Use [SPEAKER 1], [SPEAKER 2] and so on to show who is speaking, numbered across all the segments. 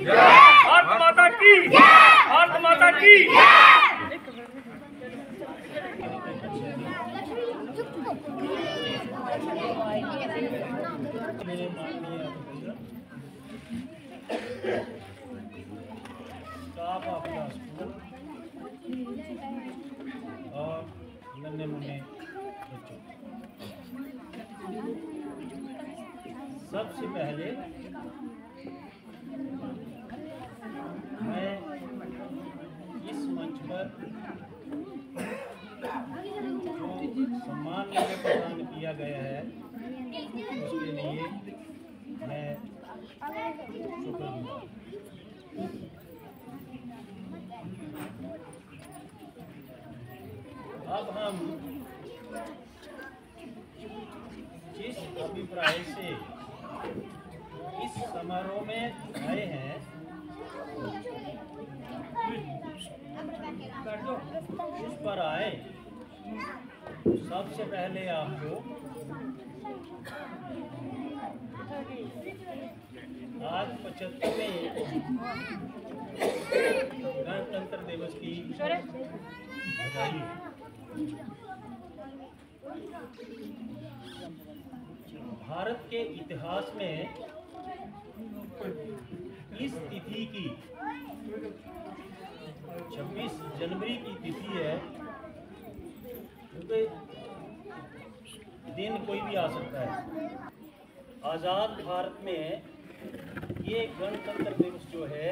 [SPEAKER 1] भारत माता की, भारत माता की।
[SPEAKER 2] स्टाफ आपका स्कूल और नन्हे मुन्ने बच्चों, सबसे पहले मैं इस मंच पर जो सम्मान मुझे प्रदान किया गया है उसके लिए मैं शुक्रगुजार। अब हम जिस अभिप्राय से इस समारोह में आए हैं उस पर आए, सबसे पहले आपको आज 75वें गणतंत्र दिवस की बधाई। भारत के इतिहास में इस तिथि की 26 जनवरी की तिथि है, क्योंकि दिन कोई भी आ सकता है। आज़ाद भारत में ये गणतंत्र दिवस जो है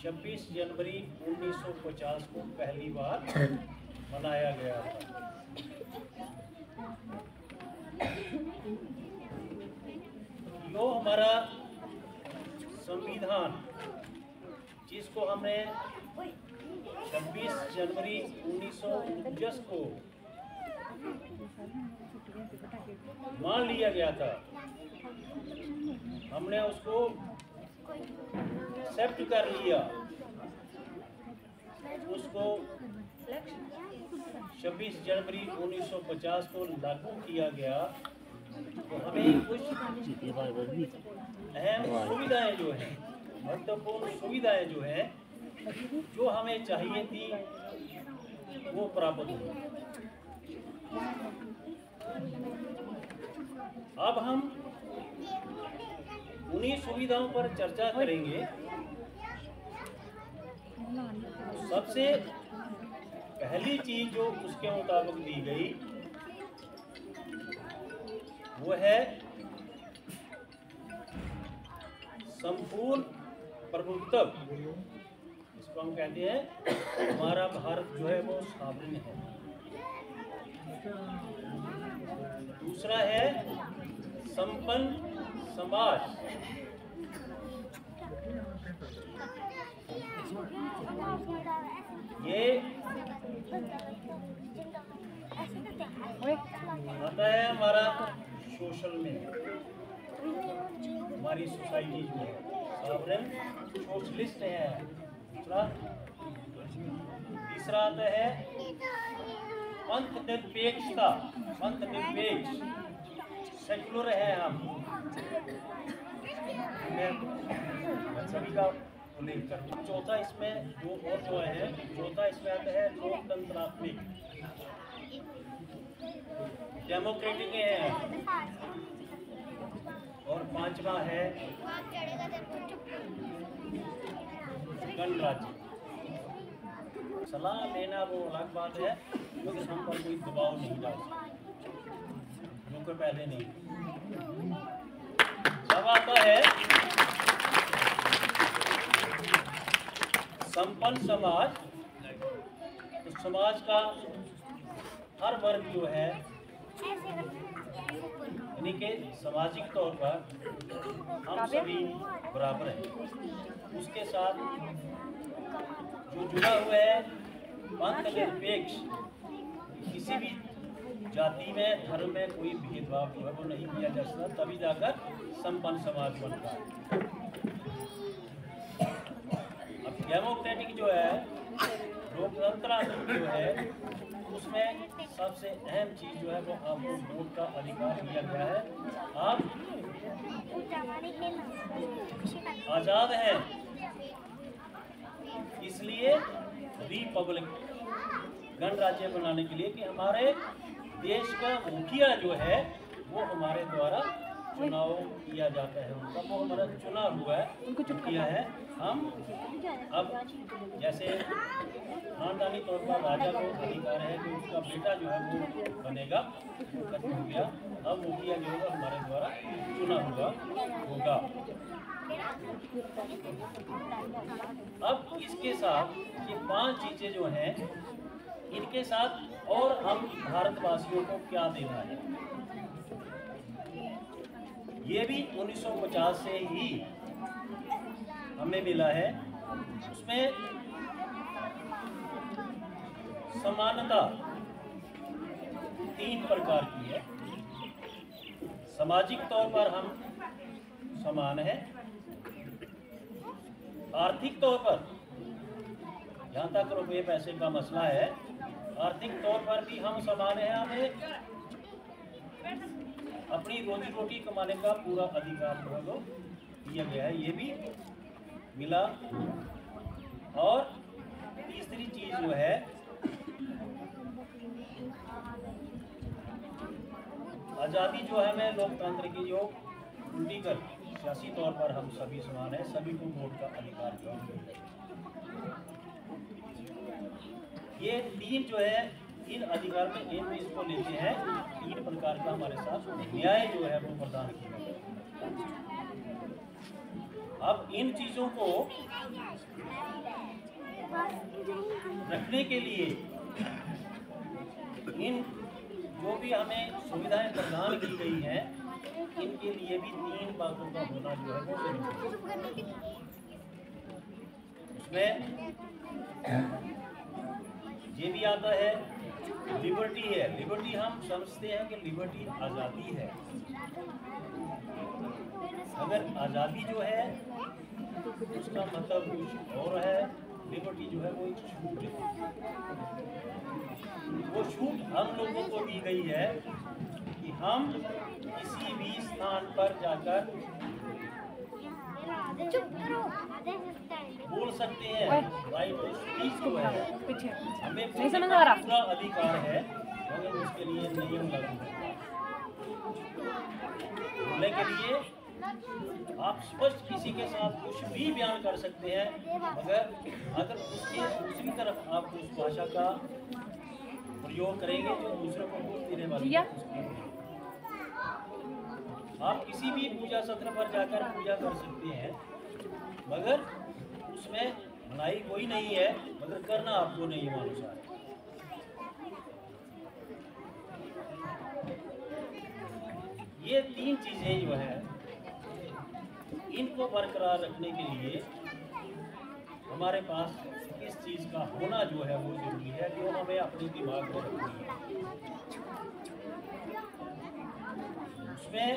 [SPEAKER 2] 26 जनवरी 1950 को पहली बार मनाया गया था। जो हमारा संविधान, जिसको हमने 26 जनवरी 1949 को मान लिया गया था, हमने उसको एक्सेप्ट कर लिया, उसको 26 जनवरी 1950 को लागू किया गया, तो हमें कुछ अहम सुविधाएं जो हैं, महत्वपूर्ण सुविधाएं जो हैं, जो हमें चाहिए थी वो प्राप्त हुई। अब हम उन्हीं सुविधाओं पर चर्चा करेंगे। सबसे पहली चीज जो उसके मुताबिक दी गई वो है संपूर्ण प्रभुत्व। इसको हम कहते हैं हमारा भारत जो है वो सावरिन है। दूसरा है संपन्न समाज। ये आता है हमारा सोशल में, हमारी सोसाइटी जो है सॉवरेन सोशलिस्ट है। तीसरा आता है पंथ निरपेक्षता, पंथ निरपेक्ष सेक्युलर है हम, सभी का उल्लेख करूँ। चौथा इसमें दो और जो है, चौथा इसमें आता है लोकतंत्रात्मक, डेमोक्रेटिक है, और पांचवा है गणराज्य। सलाह लेना वो अलग बात है, लेकिन हम पर कोई दबाव नहीं डाल सकते, जो कि पहले नहीं। अब आता है संपन्न समाज। तो समाज का हर वर्ग जो है, यानी कि सामाजिक तौर पर हम सभी बराबर हैं। उसके साथ जो जुड़ा हुआ है पंथ निरपेक्ष, किसी भी जाति में, धर्म में कोई भेदभाव जो है वो नहीं किया जा सकता, तभी जाकर संपन्न समाज बनता है। अब डेमोक्रेटिक जो है, लोकतंत्रात्मक जो है, उसमें सबसे अहम चीज जो है वो आपको वोट का अधिकार दिया गया है। आप आज़ाद हैं इसलिए रिपब्लिक गणराज्य बनाने के लिए कि हमारे देश का मुखिया जो है वो हमारे द्वारा चुनाव किया जाता है, उनका वो हमारा चुना हुआ है मुखिया है। हम अब जैसे खानदानी तौर पर राजा को अधिकार है कि उसका बेटा जो है वो बनेगा, खत्म हो गया। अब मुखिया जो होगा हमारे द्वारा चुना हुआ होगा। अब इसके साथ ये 5 चीजें जो हैं, इनके साथ और हम भारतवासियों को क्या देना है, ये भी 1950 से ही हमें मिला है। उसमें समानता 3 प्रकार की है। सामाजिक तौर पर हम समान हैं, आर्थिक तौर पर जहाँ तक रुपये पैसे का मसला है, आर्थिक तौर पर भी हम समान हैं। हमें अपनी रोजी रोटी कमाने का पूरा अधिकार जो है वो दिया गया है, ये भी मिला। और तीसरी चीज जो है, आज़ादी जो है हमें लोकतंत्र की जो पॉलिटिकल सियासी तौर पर हम सभी समान हैं, सभी को वोट का अधिकार जो है। ये 3 जो है इन अधिकार में इन इसको लेते हैं। 3 प्रकार का हमारे साथ न्याय जो है वो प्रदान किया गया। अब इन चीजों को रखने के लिए इन जो भी हमें सुविधाएं प्रदान की गई हैं, इनके लिए भी 3 बातों का होना जो है वो जरूरी है। उसमें ये भी आता है लिबर्टी है। लिबर्टी हम समझते हैं कि लिबर्टी आज़ादी है। अगर आज़ादी जो है उसका मतलब कुछ और है, लिबर्टी जो है वो एक छूट है। वो छूट हम लोगों को दी गई है कि हम किसी भी स्थान पर जाकर बोल सकते हैं। राइट टू स्पीच जो है हमें पूरा अधिकार है, मगर उसके लिए नियम लागू है। बोलने के लिए आप स्पष्ट किसी के साथ कुछ भी बयान कर सकते हैं, मगर अगर उसके दूसरी तरफ आप उस भाषा का प्रयोग करेंगे जो दूसरे को दुख देने वाली है। आप किसी भी पूजा सत्र पर जाकर पूजा कर सकते हैं, मगर उसमें मनाही कोई नहीं है, मगर करना आपको नहीं अनुसार है। ये 3 चीजें जो है, इनको बरकरार रखने के लिए हमारे पास किस चीज का होना जो है वो जरूरी है, जो हमें अपने दिमाग में रखनी है। उसमें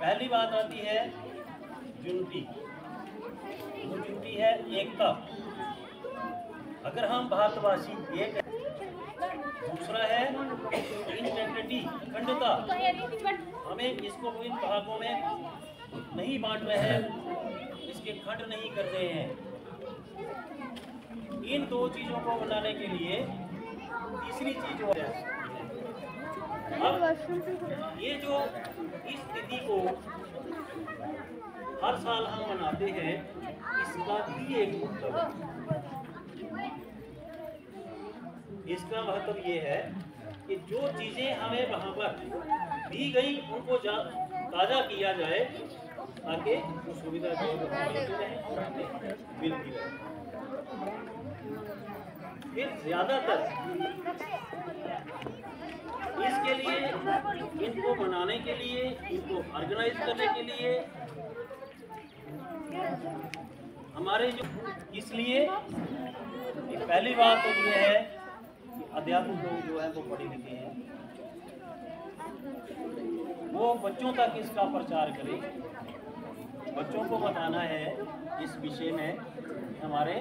[SPEAKER 2] पहली बात आती है यूनिटी। वो यूनिटी है एकता। अगर हम भारतवासी एक, दूसरा है इंटेग्रिटी, अखंडता। हमें इसको इन भागों में नहीं बांट रहे हैं, इसके खंड नहीं कर रहे हैं। इन 2 चीजों को बनाने के लिए तीसरी चीज हो है, अब ये जो इस तिथि को हर साल हम मनाते हैं, इसका भी एक मतलब है। इसका मतलब ये है कि जो चीजें हमें वहाँ पर दी गई उनको ताज़ा किया जाए, ताकि वो सुविधा जो और हमें मिलती रहे। फिर ज्यादातर इसके लिए, इनको मनाने के लिए, इनको ऑर्गेनाइज करने के लिए हमारे जो, इसलिए पहली बात तो ये है कि अध्यापक लोग जो है वो पढ़े लिखे हैं, वो बच्चों तक इसका प्रचार करें। बच्चों को बताना है इस विषय में हमारे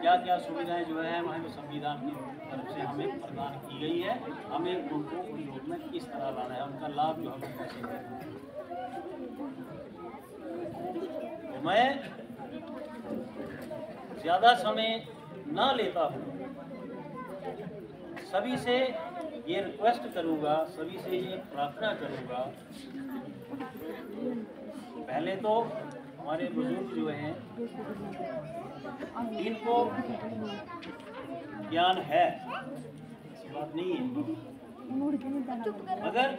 [SPEAKER 2] क्या क्या सुविधाएं जो है हमारे संविधान की तरफ से हमें प्रदान की गई है, हमें उनको उपयोग में किस तरह लाना है, उनका लाभ जो हमें कैसे देना है। तो मैं ज़्यादा समय ना लेता हूँ, सभी से ये रिक्वेस्ट करूँगा, सभी से ये प्रार्थना करूँगा। पहले तो हमारे बुजुर्ग जो हैं इनको ज्ञान है, ऐसी बात नहीं है, मगर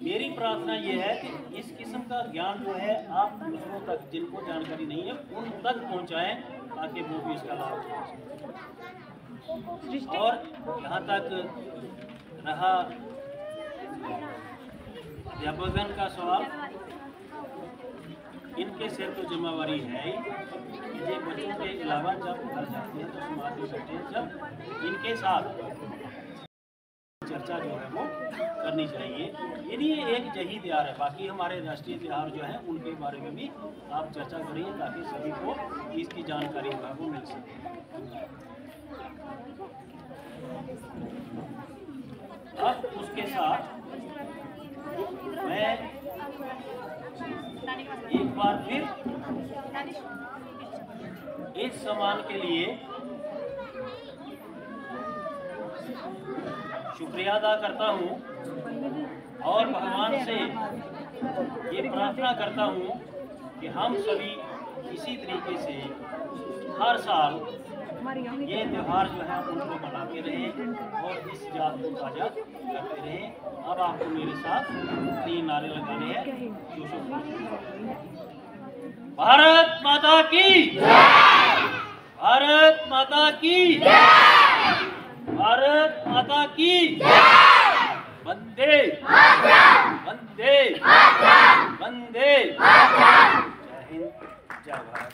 [SPEAKER 2] मेरी प्रार्थना ये है कि इस किस्म का ज्ञान जो है आप दूसरों तक, जिनको जानकारी नहीं है उन तक पहुंचाएं, ताकि वो भी इसका लाभ उठा सकें। और यहाँ तक रहा अध्यापकगण का सवाल, इनके सिर तो जिम्मेवारी है ही, ये बच्चों के अलावा जब घर जाते हैं तो समाज में बैठे, जब इनके साथ चर्चा जो है वो करनी चाहिए। ये एक यही त्योहार है, बाकी हमारे राष्ट्रीय त्योहार जो हैं उनके बारे में भी आप चर्चा करिए, ताकि सभी को इसकी जानकारी को मिल सके। अब उसके साथ मैं एक बार फिर इस सम्मान के लिए शुक्रिया अदा करता हूँ और भगवान से ये प्रार्थना करता हूँ कि हम सभी इसी तरीके से हर साल ये त्यौहार जो है उनको मनाते रहें और इस जात को ताजा करते रहें। अब आपको मेरे साथ 3 नारे लगाने हैं। भारत माता की, भारत माता की, भारत माता की, वंदे वंदे वंदे। जय हिंद, जय भारत।